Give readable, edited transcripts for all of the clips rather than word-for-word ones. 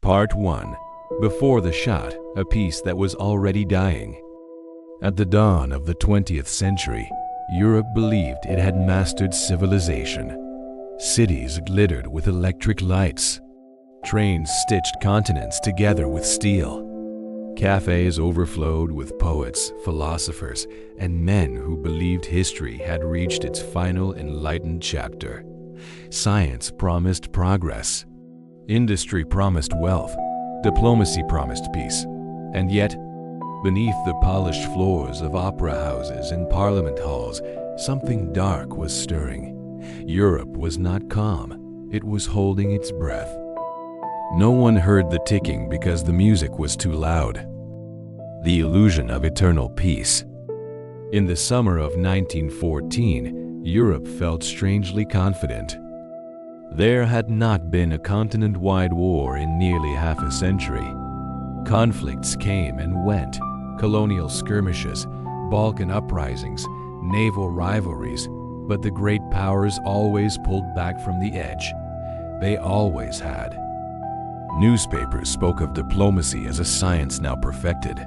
Part 1. Before the Shot, a peace that was already dying. At the dawn of the 20th century, Europe believed it had mastered civilization. Cities glittered with electric lights. Trains stitched continents together with steel. Cafes overflowed with poets, philosophers, and men who believed history had reached its final enlightened chapter. Science promised progress. Industry promised wealth. Diplomacy promised peace. And yet, beneath the polished floors of opera houses and parliament halls, something dark was stirring. Europe was not calm. It was holding its breath. No one heard the ticking because the music was too loud. The illusion of eternal peace. In the summer of 1914, Europe felt strangely confident. There had not been a continent-wide war in nearly half a century. Conflicts came and went, colonial skirmishes, Balkan uprisings, naval rivalries, but the great powers always pulled back from the edge. They always had. Newspapers spoke of diplomacy as a science now perfected.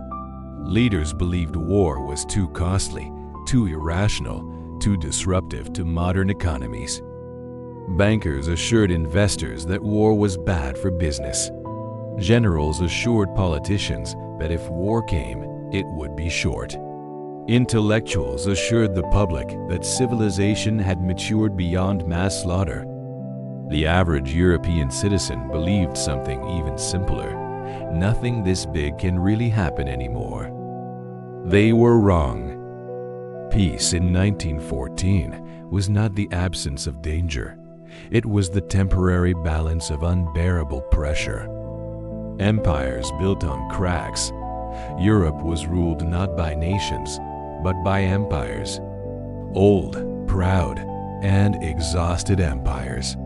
Leaders believed war was too costly, too irrational, too disruptive to modern economies. Bankers assured investors that war was bad for business. Generals assured politicians that if war came, it would be short. Intellectuals assured the public that civilization had matured beyond mass slaughter. The average European citizen believed something even simpler. Nothing this big can really happen anymore. They were wrong. Peace in 1914 was not the absence of danger. It was the temporary balance of unbearable pressure. Empires built on cracks. Europe was ruled not by nations, but by empires. Old, proud, and exhausted empires.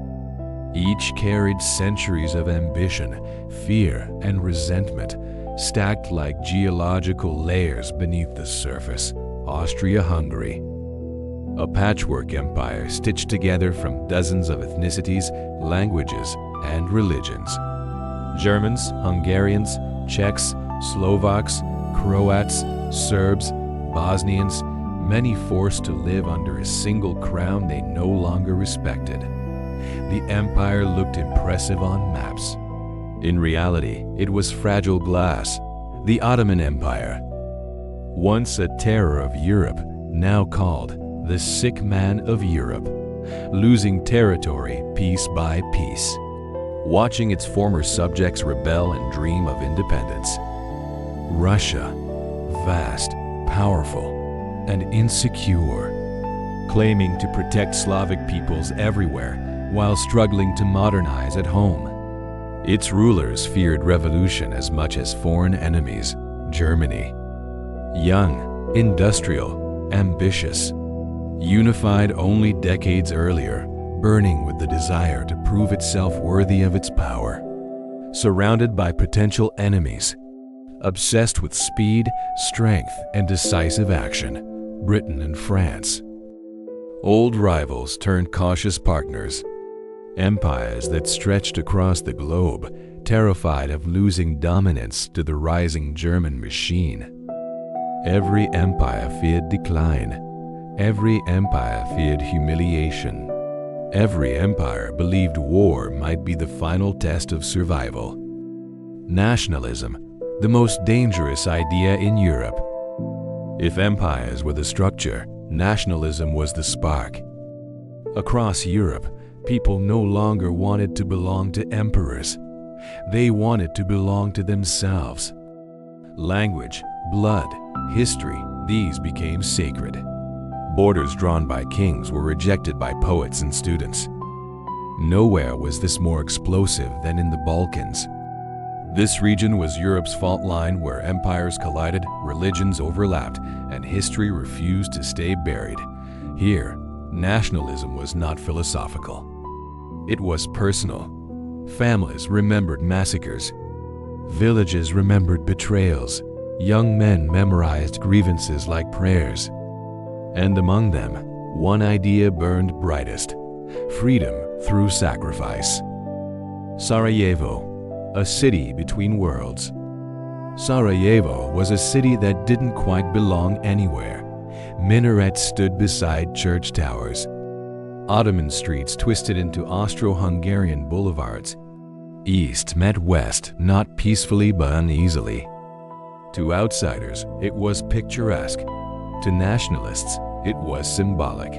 Each carried centuries of ambition, fear, and resentment, stacked like geological layers beneath the surface. Austria-Hungary. A patchwork empire stitched together from dozens of ethnicities, languages, and religions. Germans, Hungarians, Czechs, Slovaks, Croats, Serbs, Bosnians, many forced to live under a single crown they no longer respected. The empire looked impressive on maps. In reality, it was fragile glass. The Ottoman Empire. Once a terror of Europe, now called the sick man of Europe, losing territory piece by piece, watching its former subjects rebel and dream of independence. Russia, vast, powerful, and insecure, claiming to protect Slavic peoples everywhere while struggling to modernize at home. Its rulers feared revolution as much as foreign enemies. Germany. Young, industrial, ambitious, unified only decades earlier, burning with the desire to prove itself worthy of its power. Surrounded by potential enemies, obsessed with speed, strength, and decisive action. Britain and France. Old rivals turned cautious partners. Empires that stretched across the globe, terrified of losing dominance to the rising German machine. Every empire feared decline. Every empire feared humiliation. Every empire believed war might be the final test of survival. Nationalism, the most dangerous idea in Europe. If empires were the structure, nationalism was the spark. Across Europe, people no longer wanted to belong to emperors. They wanted to belong to themselves. Language, blood, history, these became sacred. Borders drawn by kings were rejected by poets and students. Nowhere was this more explosive than in the Balkans. This region was Europe's fault line where empires collided, religions overlapped, and history refused to stay buried. Here, nationalism was not philosophical. It was personal. Families remembered massacres. Villages remembered betrayals. Young men memorized grievances like prayers. And among them, one idea burned brightest: freedom through sacrifice. Sarajevo, a city between worlds. Sarajevo was a city that didn't quite belong anywhere. Minarets stood beside church towers. Ottoman streets twisted into Austro-Hungarian boulevards. East met west, not peacefully but uneasily. To outsiders, it was picturesque. To nationalists, it was symbolic.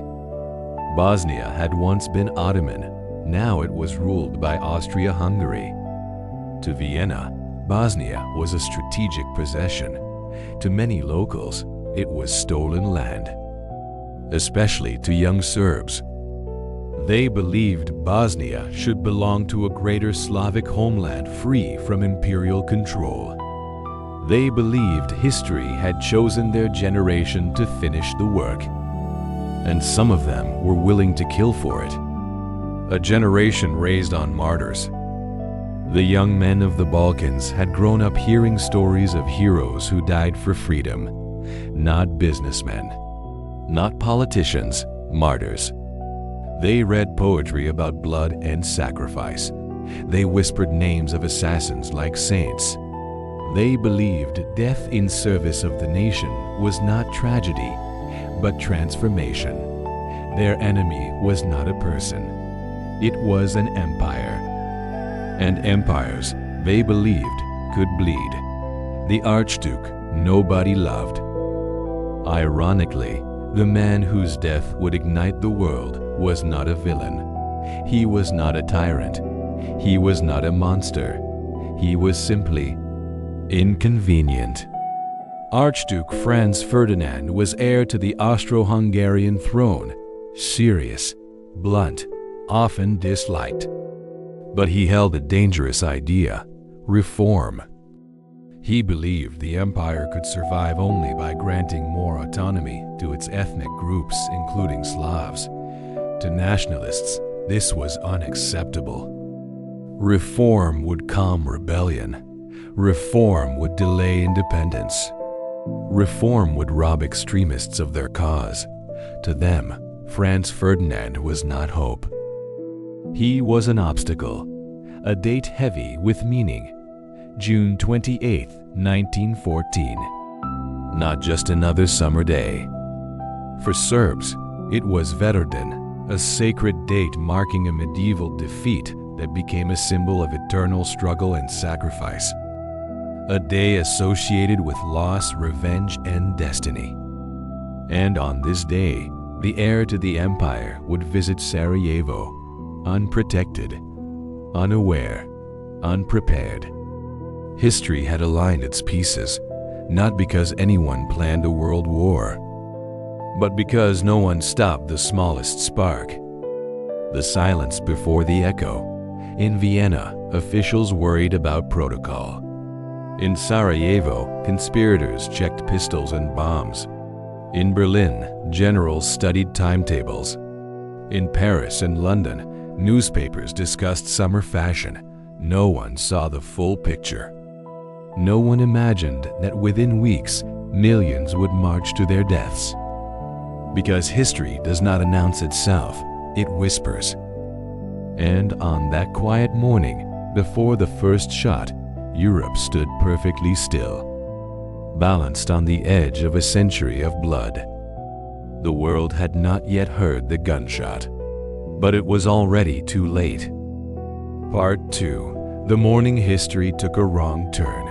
Bosnia had once been Ottoman. Now it was ruled by Austria-Hungary. To Vienna, Bosnia was a strategic possession. To many locals, it was stolen land. Especially to young Serbs. They believed Bosnia should belong to a greater Slavic homeland free from imperial control. They believed history had chosen their generation to finish the work. And some of them were willing to kill for it. A generation raised on martyrs. The young men of the Balkans had grown up hearing stories of heroes who died for freedom. Not businessmen. Not politicians, martyrs. They read poetry about blood and sacrifice. They whispered names of assassins like saints. They believed death in service of the nation was not tragedy, but transformation. Their enemy was not a person. It was an empire. And empires, they believed, could bleed. The Archduke nobody loved. Ironically, the man whose death would ignite the world was not a villain. He was not a tyrant. He was not a monster. He was simply inconvenient. Archduke Franz Ferdinand was heir to the Austro-Hungarian throne, serious, blunt, often disliked. But he held a dangerous idea: reform. He believed the empire could survive only by granting more autonomy to its ethnic groups, including Slavs. To nationalists, this was unacceptable. Reform would calm rebellion. Reform would delay independence. Reform would rob extremists of their cause. To them, Franz Ferdinand was not hope. He was an obstacle, a date heavy with meaning. June 28, 1914. Not just another summer day. For Serbs, it was Veterdin, a sacred date marking a medieval defeat that became a symbol of eternal struggle and sacrifice. A day associated with loss, revenge, and destiny. And on this day, the heir to the empire would visit Sarajevo, unprotected, unaware, unprepared. History had aligned its pieces, not because anyone planned a world war, but because no one stopped the smallest spark. The silence before the echo. In Vienna, officials worried about protocol. In Sarajevo, conspirators checked pistols and bombs. In Berlin, generals studied timetables. In Paris and London, newspapers discussed summer fashion. No one saw the full picture. No one imagined that within weeks, millions would march to their deaths. Because history does not announce itself, it whispers. And on that quiet morning, before the first shot, Europe stood perfectly still, balanced on the edge of a century of blood. The world had not yet heard the gunshot, but it was already too late. Part 2. The morning history took a wrong turn.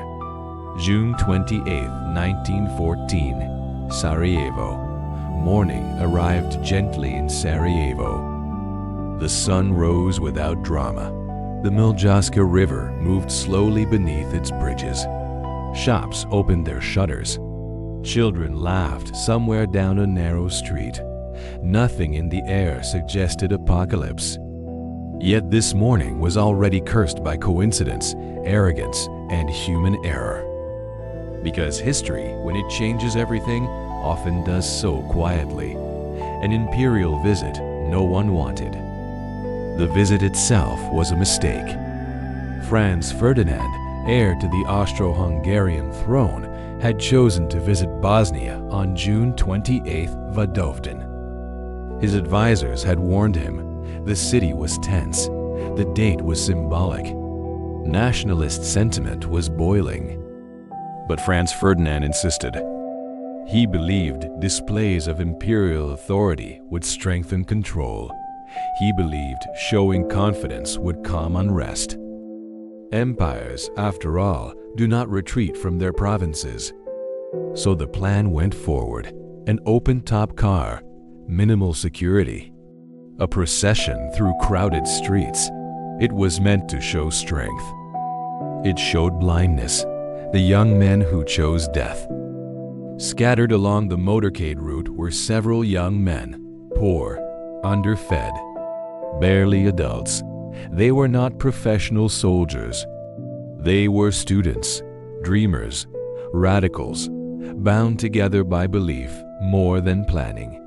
June 28, 1914, Sarajevo. Morning arrived gently in Sarajevo. The sun rose without drama. The Miljaska River moved slowly beneath its bridges. Shops opened their shutters. Children laughed somewhere down a narrow street. Nothing in the air suggested apocalypse. Yet this morning was already cursed by coincidence, arrogance, and human error. Because history, when it changes everything, often does so quietly. An imperial visit no one wanted. The visit itself was a mistake. Franz Ferdinand, heir to the Austro-Hungarian throne, had chosen to visit Bosnia on June 28, Vadovden. His advisors had warned him. The city was tense. The date was symbolic. Nationalist sentiment was boiling. But Franz Ferdinand insisted. He believed displays of imperial authority would strengthen control. He believed showing confidence would calm unrest. Empires, after all, do not retreat from their provinces. So the plan went forward. An open-top car, minimal security. A procession through crowded streets. It was meant to show strength. It showed blindness, the young men who chose death. Scattered along the motorcade route were several young men, poor, underfed, barely adults. They were not professional soldiers. They were students, dreamers, radicals, bound together by belief more than planning.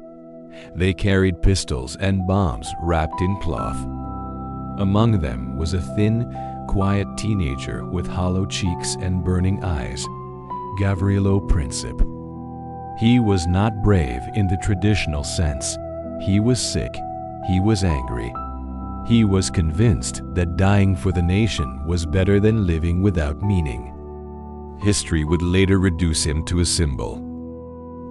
They carried pistols and bombs wrapped in cloth. Among them was a thin, quiet teenager with hollow cheeks and burning eyes, Gavrilo Princip. He was not brave in the traditional sense. He was sick. He was angry. He was convinced that dying for the nation was better than living without meaning. History would later reduce him to a symbol.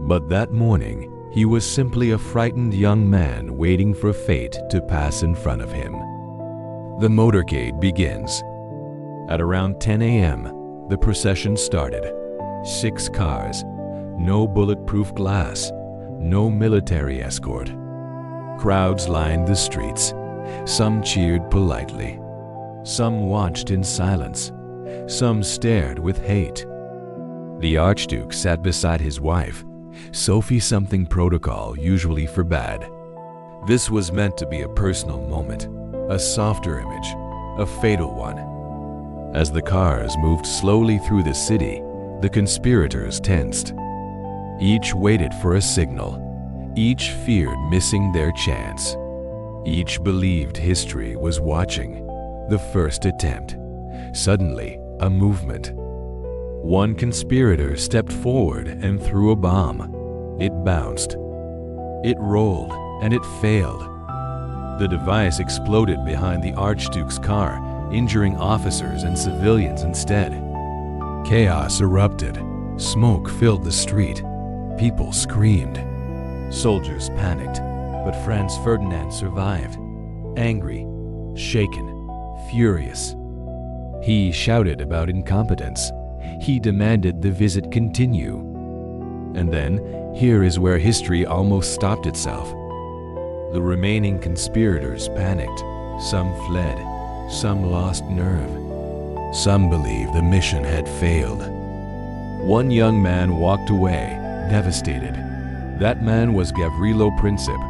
But that morning, he was simply a frightened young man waiting for fate to pass in front of him. The motorcade begins. At around 10 a.m., the procession started. 6 cars, no bulletproof glass, no military escort. Crowds lined the streets. Some cheered politely. Some watched in silence. Some stared with hate. The Archduke sat beside his wife, Sophie something protocol usually forbade. This was meant to be a personal moment, a softer image, a fatal one. As the cars moved slowly through the city, the conspirators tensed. Each waited for a signal. Each feared missing their chance. Each believed history was watching. The first attempt. Suddenly, a movement. One conspirator stepped forward and threw a bomb. It bounced. It rolled, and it failed. The device exploded behind the Archduke's car, injuring officers and civilians instead. Chaos erupted. Smoke filled the street. People screamed. Soldiers panicked, but Franz Ferdinand survived. Angry, shaken, furious. He shouted about incompetence. He demanded the visit continue. And then, here is where history almost stopped itself. The remaining conspirators panicked. Some fled. Some lost nerve. Some believed the mission had failed. One young man walked away, devastated. That man was Gavrilo Princip,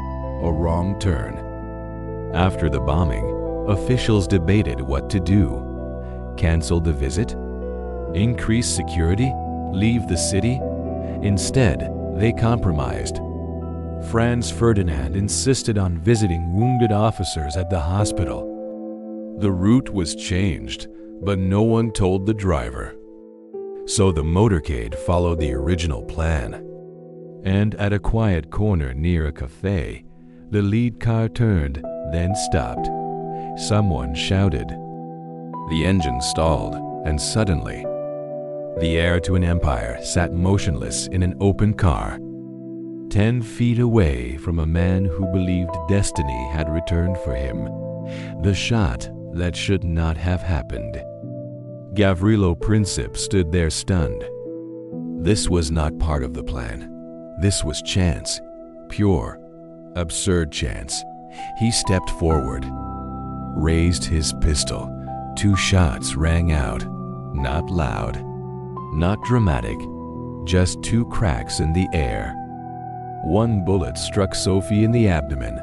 a wrong turn. After the bombing, officials debated what to do. Cancel the visit? Increase security? Leave the city? Instead, they compromised. Franz Ferdinand insisted on visiting wounded officers at the hospital. The route was changed, but no one told the driver. So the motorcade followed the original plan. And at a quiet corner near a cafe, the lead car turned, then stopped. Someone shouted. The engine stalled, and suddenly, the heir to an empire sat motionless in an open car, 10 feet away from a man who believed destiny had returned for him. The shot that should not have happened. Gavrilo Princip stood there stunned. This was not part of the plan. This was chance. Pure, absurd chance. He stepped forward, raised his pistol. 2 shots rang out, not loud, not dramatic, just 2 cracks in the air. One bullet struck Sophie in the abdomen.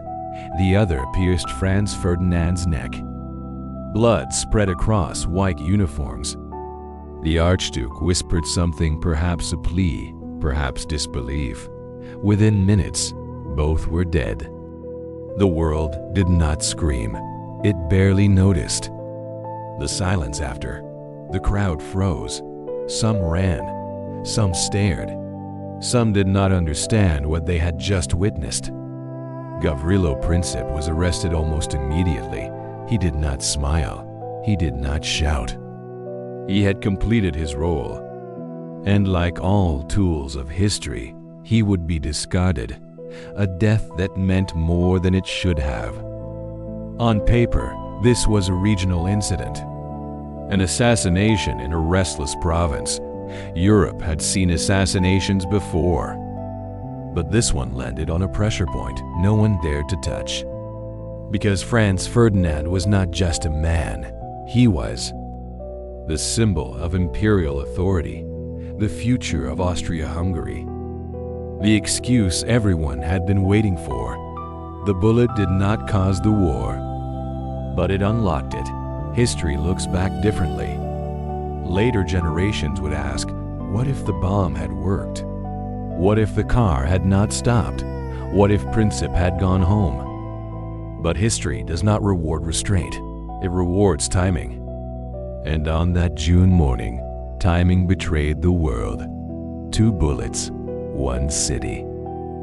The other pierced Franz Ferdinand's neck. Blood spread across white uniforms. The Archduke whispered something, perhaps a plea, perhaps disbelief. Within minutes, both were dead. The world did not scream. It barely noticed. The silence after. The crowd froze. Some ran. Some stared. Some did not understand what they had just witnessed. Gavrilo Princip was arrested almost immediately. He did not smile. He did not shout. He had completed his role, and like all tools of history, he would be discarded, a death that meant more than it should have. On paper, this was a regional incident, an assassination in a restless province. Europe had seen assassinations before, but this one landed on a pressure point no one dared to touch. Because Franz Ferdinand was not just a man, he was the symbol of imperial authority, the future of Austria-Hungary, the excuse everyone had been waiting for. The bullet did not cause the war, but it unlocked it. History looks back differently. Later generations would ask, what if the bomb had worked? What if the car had not stopped? What if Princip had gone home? But history does not reward restraint. It rewards timing. And on that June morning, timing betrayed the world. 2 bullets, 1 city,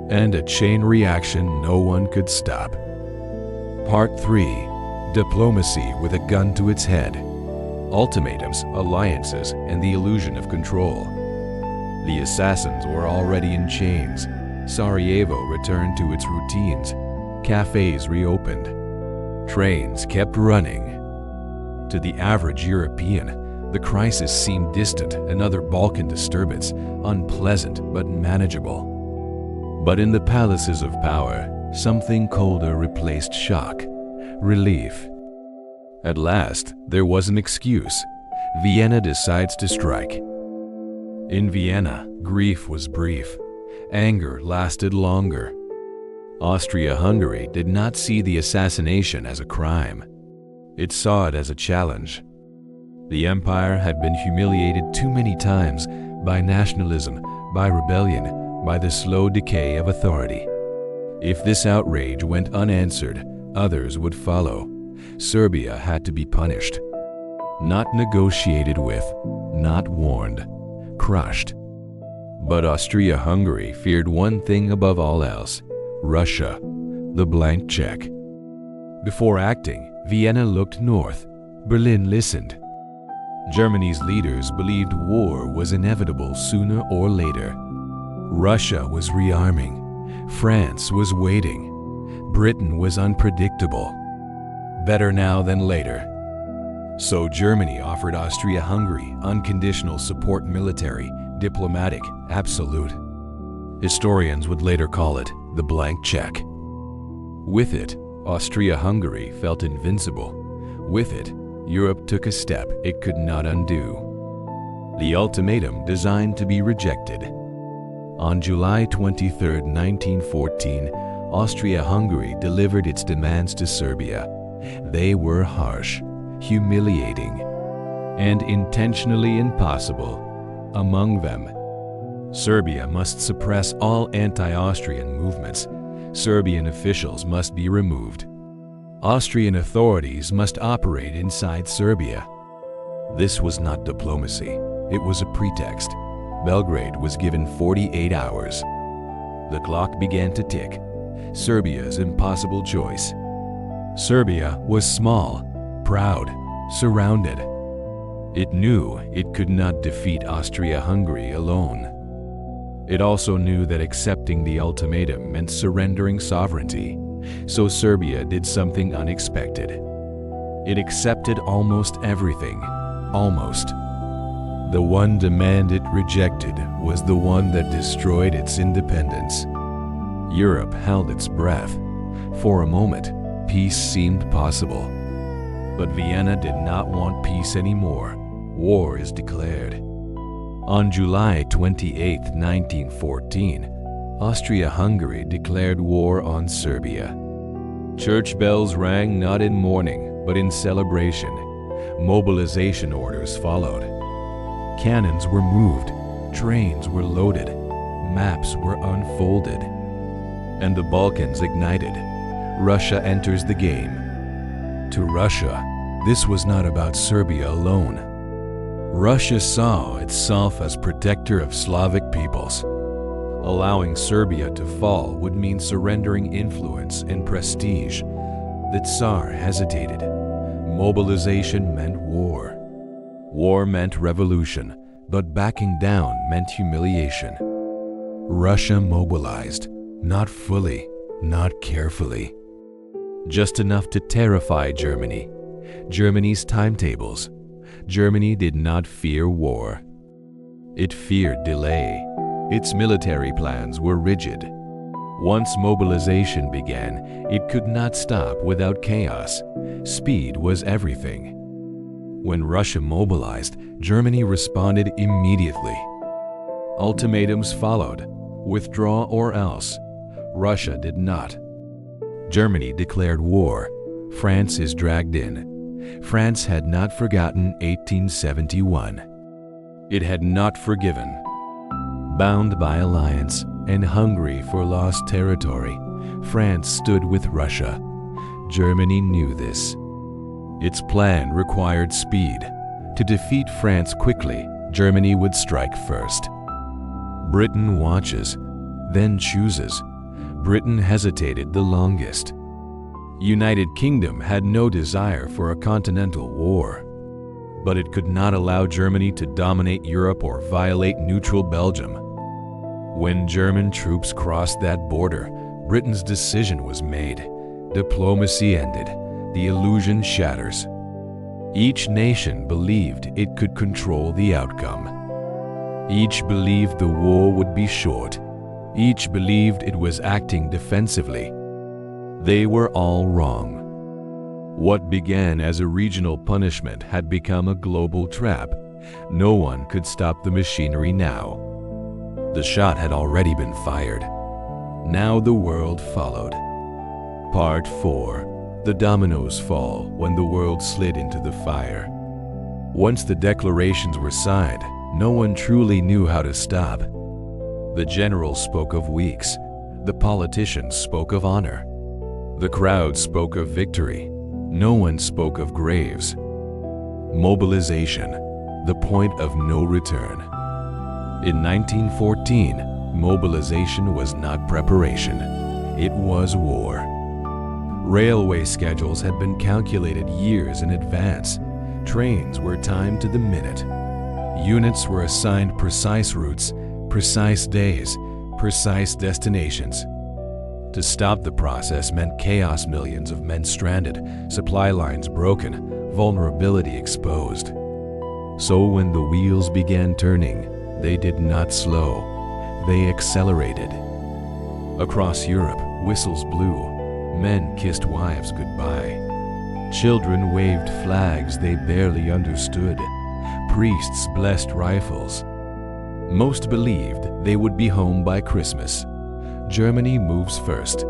and a chain reaction no one could stop. Part 3. Diplomacy with a gun to its head. Ultimatums, alliances, and the illusion of control. The assassins were already in chains. Sarajevo returned to its routines. Cafes reopened. Trains kept running. To the average European, the crisis seemed distant, another Balkan disturbance, unpleasant but manageable. But in the palaces of power, something colder replaced shock, relief. At last, there was an excuse. Vienna decides to strike. In Vienna, grief was brief. Anger lasted longer. Austria-Hungary did not see the assassination as a crime. It saw it as a challenge. The empire had been humiliated too many times by nationalism, by rebellion, by the slow decay of authority. If this outrage went unanswered, others would follow. Serbia had to be punished. Not negotiated with, not warned, crushed. But Austria-Hungary feared one thing above all else: Russia, the blank check. Before acting, Vienna looked north. Berlin listened. Germany's leaders believed war was inevitable sooner or later. Russia was rearming. France was waiting. Britain was unpredictable. Better now than later. So Germany offered Austria-Hungary unconditional support, military, diplomatic, absolute. Historians would later call it the blank check. With it, Austria-Hungary felt invincible. With it, Europe took a step it could not undo. The ultimatum designed to be rejected. On July 23, 1914, Austria-Hungary delivered its demands to Serbia. They were harsh, humiliating, and intentionally impossible. Among them, Serbia must suppress all anti-Austrian movements. Serbian officials must be removed. Austrian authorities must operate inside Serbia. This was not diplomacy. It was a pretext. Belgrade was given 48 hours. The clock began to tick. Serbia's impossible choice. Serbia was small, proud, surrounded. It knew it could not defeat Austria-Hungary alone. It also knew that accepting the ultimatum meant surrendering sovereignty. So Serbia did something unexpected. It accepted almost everything. Almost. The one demand it rejected was the one that destroyed its independence. Europe held its breath. For a moment, peace seemed possible. But Vienna did not want peace anymore. War is declared. On July 28, 1914, Austria-Hungary declared war on Serbia. Church bells rang not in mourning, but in celebration. Mobilization orders followed. Cannons were moved, trains were loaded, maps were unfolded. And the Balkans ignited. Russia enters the game. To Russia, this was not about Serbia alone. Russia saw itself as protector of Slavic peoples. Allowing Serbia to fall would mean surrendering influence and prestige. The Tsar hesitated. Mobilization meant war. War meant revolution, but backing down meant humiliation. Russia mobilized, not fully, not carefully. Just enough to terrify Germany. Germany's timetables. Germany did not fear war. It feared delay. Its military plans were rigid. Once mobilization began, it could not stop without chaos. Speed was everything. When Russia mobilized, Germany responded immediately. Ultimatums followed: withdraw or else. Russia did not. Germany declared war. France is dragged in. France had not forgotten 1871. It had not forgiven. Bound by alliance and hungry for lost territory, France stood with Russia. Germany knew this. Its plan required speed. To defeat France quickly, Germany would strike first. Britain watches, then chooses. Britain hesitated the longest. United Kingdom had no desire for a continental war. But it could not allow Germany to dominate Europe or violate neutral Belgium. When German troops crossed that border, Britain's decision was made. Diplomacy ended. The illusion shatters. Each nation believed it could control the outcome. Each believed the war would be short. Each believed it was acting defensively. They were all wrong. What began as a regional punishment had become a global trap. No one could stop the machinery now. The shot had already been fired. Now the world followed. Part 4. The dominoes fall when the world slid into the fire. Once the declarations were signed, no one truly knew how to stop. The generals spoke of weeks. The politicians spoke of honor. The crowd spoke of victory. No one spoke of graves. Mobilization, the point of no return. In 1914, mobilization was not preparation. It was war. Railway schedules had been calculated years in advance. Trains were timed to the minute. Units were assigned precise routes, precise days, precise destinations. To stop the process meant chaos, millions of men stranded, supply lines broken, vulnerability exposed. So when the wheels began turning, they did not slow, they accelerated. Across Europe, whistles blew. Men kissed wives goodbye. Children waved flags they barely understood. Priests blessed rifles. Most believed they would be home by Christmas. Germany moves first.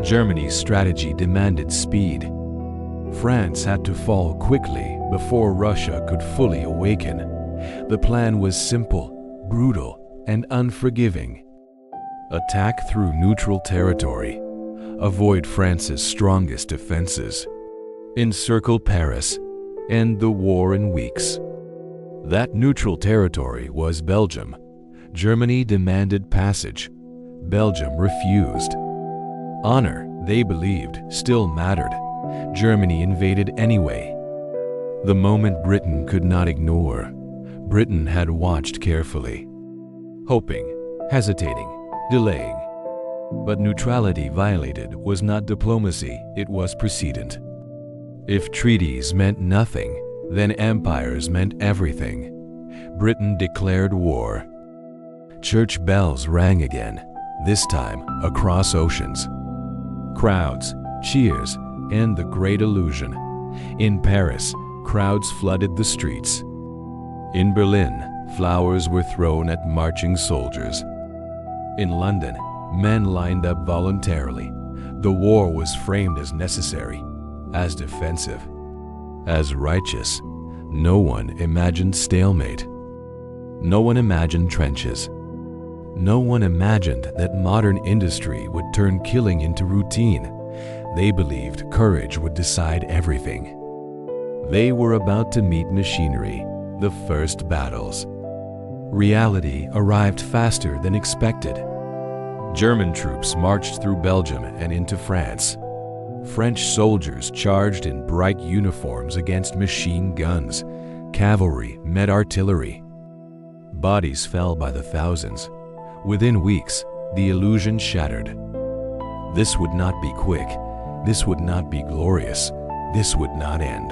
Germany's strategy demanded speed. France had to fall quickly before Russia could fully awaken. The plan was simple, brutal, and unforgiving. Attack through neutral territory. Avoid France's strongest defenses. Encircle Paris. End the war in weeks. That neutral territory was Belgium. Germany demanded passage. Belgium refused. Honor, they believed, still mattered. Germany invaded anyway. The moment Britain could not ignore. Britain had watched carefully. Hoping, hesitating, delaying. But neutrality violated was not diplomacy, it was precedent. If treaties meant nothing, then empires meant everything. Britain declared war. Church bells rang again, this time across oceans. Crowds, cheers, and the great illusion. In Paris, crowds flooded the streets. In Berlin, flowers were thrown at marching soldiers. In London, men lined up voluntarily. The war was framed as necessary, as defensive, as righteous. No one imagined stalemate. No one imagined trenches. No one imagined that modern industry would turn killing into routine. They believed courage would decide everything. They were about to meet machinery, the first battles. Reality arrived faster than expected. German troops marched through Belgium and into France. French soldiers charged in bright uniforms against machine guns. cavalry met artillery. Bodies fell by the thousands. Within weeks, the illusion shattered. This would not be quick. This would not be glorious. This would not end.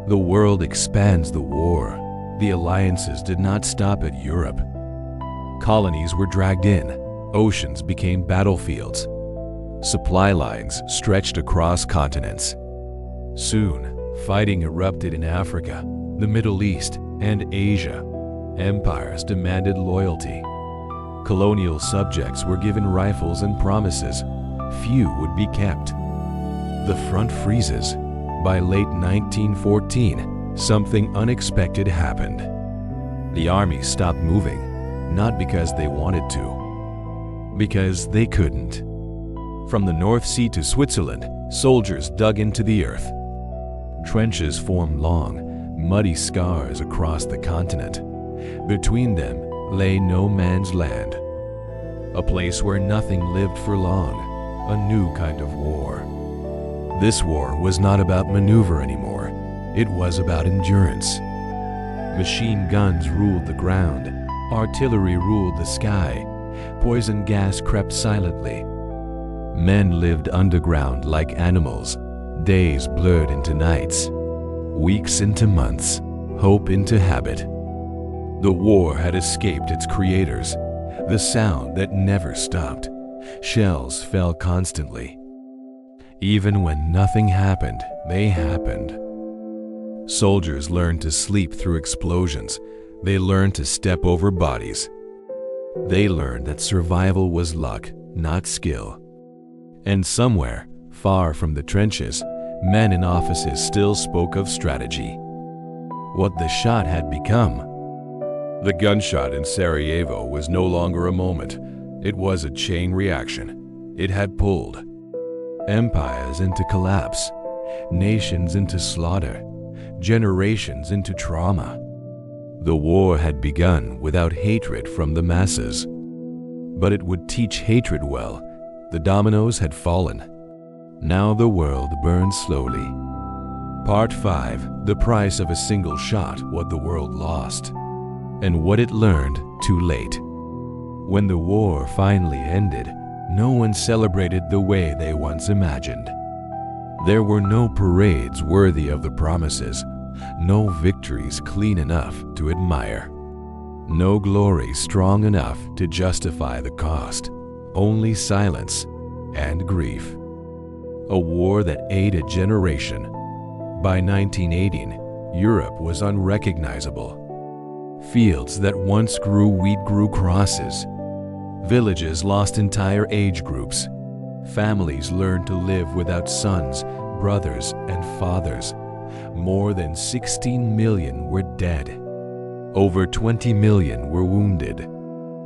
The world expands the war. The alliances did not stop at Europe. Colonies were dragged in. Oceans became battlefields. Supply lines stretched across continents. Soon, fighting erupted in Africa, the Middle East, and Asia. Empires demanded loyalty. Colonial subjects were given rifles and promises. Few would be kept. The front freezes. By late 1914, something unexpected happened. The army stopped moving, not because they wanted to, because they couldn't. From the North Sea to Switzerland, soldiers dug into the earth. Trenches formed long, muddy scars across the continent. Between them lay no man's land, a place where nothing lived for long, a new kind of war. This war was not about maneuver anymore. It was about endurance. Machine guns ruled the ground. Artillery ruled the sky. Poison gas crept silently. Men lived underground like animals. Days blurred into nights. Weeks into months. Hope into habit. The war had escaped its creators. The sound that never stopped. Shells fell constantly. Even when nothing happened, they happened. Soldiers learned to sleep through explosions. They learned to step over bodies. They learned that survival was luck, not skill. And somewhere, far from the trenches, men in offices still spoke of strategy. What the shot had become. The gunshot in Sarajevo was no longer a moment. It was a chain reaction. It had pulled empires into collapse, nations into slaughter, generations into trauma. The war had begun without hatred from the masses. But it would teach hatred well. The dominoes had fallen. Now the world burned slowly. Part 5. The price of a single shot, what the world lost. And what it learned too late. When the war finally ended, no one celebrated the way they once imagined. There were no parades worthy of the promises, no victories clean enough to admire, no glory strong enough to justify the cost, only silence and grief. A war that ate a generation. By 1918, Europe was unrecognizable. Fields that once grew wheat grew crosses. Villages lost entire age groups. Families learned to live without sons, brothers, and fathers. More than 16 million were dead. Over 20 million were wounded.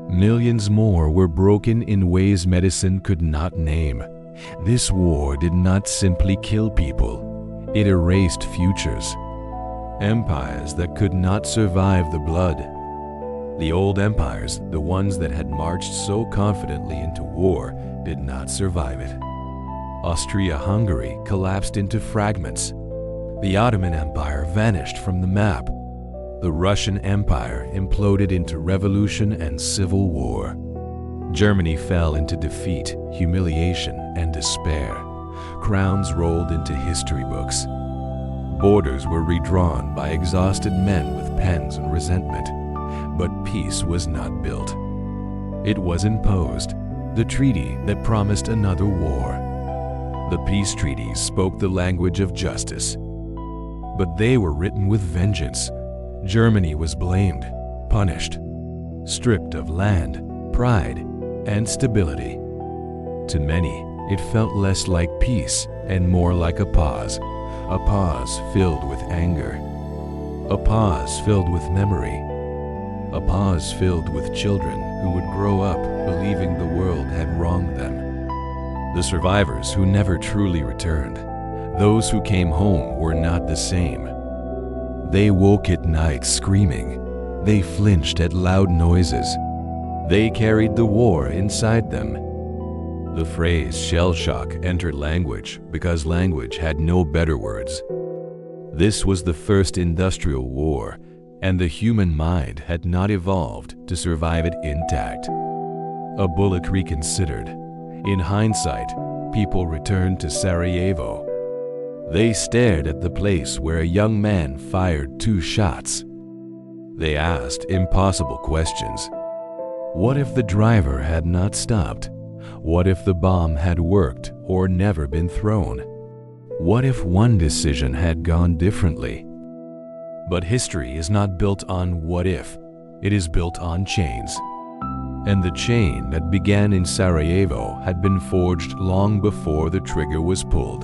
Millions more were broken in ways medicine could not name. This war did not simply kill people. It erased futures. Empires that could not survive the blood. The old empires, the ones that had marched so confidently into war, did not survive it. Austria-Hungary collapsed into fragments. The Ottoman Empire vanished from the map. The Russian Empire imploded into revolution and civil war. Germany fell into defeat, humiliation, and despair. Crowns rolled into history books. Borders were redrawn by exhausted men with pens and resentment. But peace was not built. It was imposed, the treaty that promised another war. The peace treaties spoke the language of justice. But they were written with vengeance. Germany was blamed, punished, stripped of land, pride, and stability. To many, it felt less like peace and more like a pause filled with anger, a pause filled with memory, a pause filled with children who would grow up believing the world had wronged them. The survivors who never truly returned, those who came home were not the same. They woke at night screaming. They flinched at loud noises. They carried the war inside them. The phrase shell shock entered language because language had no better words. This was the first industrial war, and the human mind had not evolved to survive it intact. A Bullock reconsidered. In hindsight, people returned to Sarajevo. They stared at the place where a young man fired 2 shots. They asked impossible questions. What if the driver had not stopped? What if the bomb had worked or never been thrown? What if one decision had gone differently? But history is not built on what if, it is built on chains. And the chain that began in Sarajevo had been forged long before the trigger was pulled.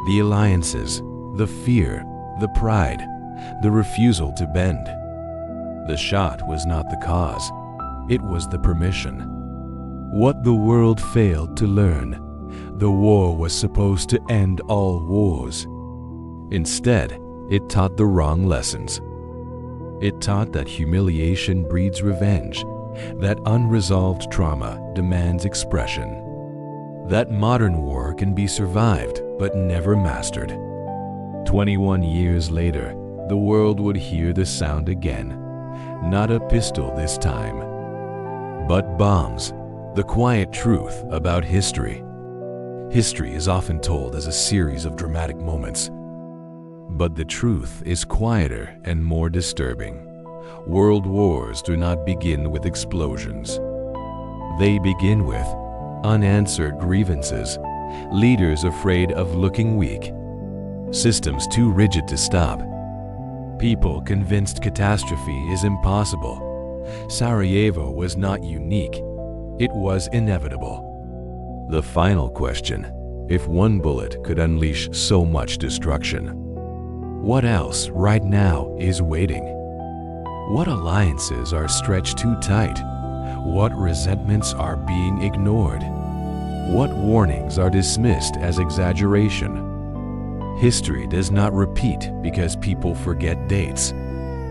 The alliances, the fear, the pride, the refusal to bend. The shot was not the cause, it was the permission. What the world failed to learn, the war was supposed to end all wars. Instead, it taught the wrong lessons. It taught that humiliation breeds revenge, that unresolved trauma demands expression, that modern war can be survived but never mastered. 21 years later, the world would hear the sound again. Not a pistol this time, but bombs, the quiet truth about history. History is often told as a series of dramatic moments, but the truth is quieter and more disturbing. World wars do not begin with explosions. They begin with unanswered grievances, leaders afraid of looking weak, systems too rigid to stop, people convinced catastrophe is impossible. Sarajevo was not unique, it was inevitable. The final question, if one bullet could unleash so much destruction, what else right now is waiting? What alliances are stretched too tight? What resentments are being ignored? What warnings are dismissed as exaggeration? History does not repeat because people forget dates.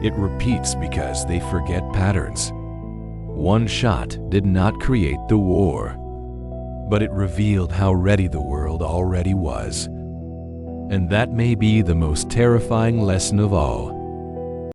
It repeats because they forget patterns. One shot did not create the war, but it revealed how ready the world already was. And that may be the most terrifying lesson of all.